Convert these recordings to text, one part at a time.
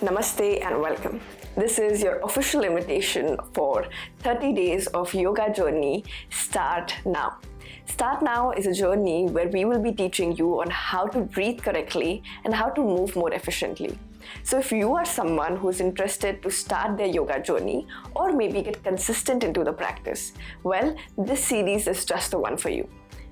Namaste and welcome. This is your official invitation for 30 days of yoga journey. Start now. Start Now is a journey where we will be teaching you on how to breathe correctly and how to move more efficiently. So if you are someone who's interested to start their yoga journey or maybe get consistent into the practice, well, this series is just the one for you.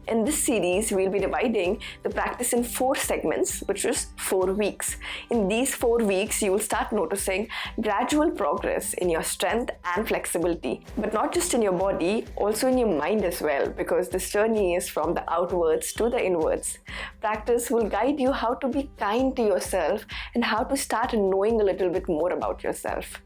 In this series, we'll be dividing the practice in 4 segments, which is 4 weeks. In these 4 weeks, you will start noticing gradual progress in your strength and flexibility, but not just in your body, also in your mind as well, because this journey is from the outwards to the inwards. Practice will guide you how to be kind to yourself and how to start knowing a little bit more about yourself.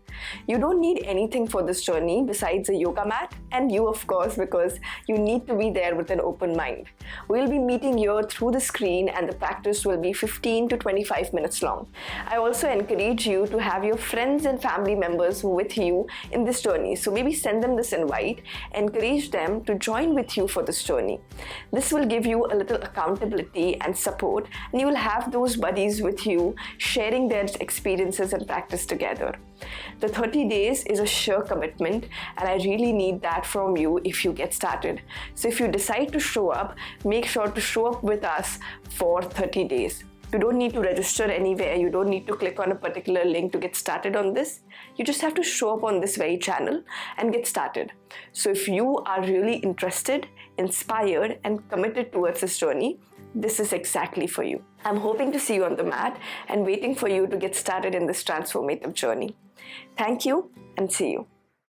You don't need anything for this journey besides a yoga mat and you, of course, because you need to be there with an open mind. We'll be meeting here through the screen and the practice will be 15 to 25 minutes long. I also encourage you to have your friends and family members with you in this journey. So maybe send them this invite, encourage them to join with you for this journey. This will give you a little accountability and support, and you will have those buddies with you sharing their experiences and practice together. The 30 days is a sure commitment and I really need that from you if you get started. So if you decide to show up, make sure to show up with us for 30 days. You don't need to register anywhere. You don't need to click on a particular link to get started on this. You just have to show up on this very channel and get started. So if you are really interested, inspired and committed towards this journey, this is exactly for you. I'm hoping to see you on the mat and waiting for you to get started in this transformative journey. Thank you and see you.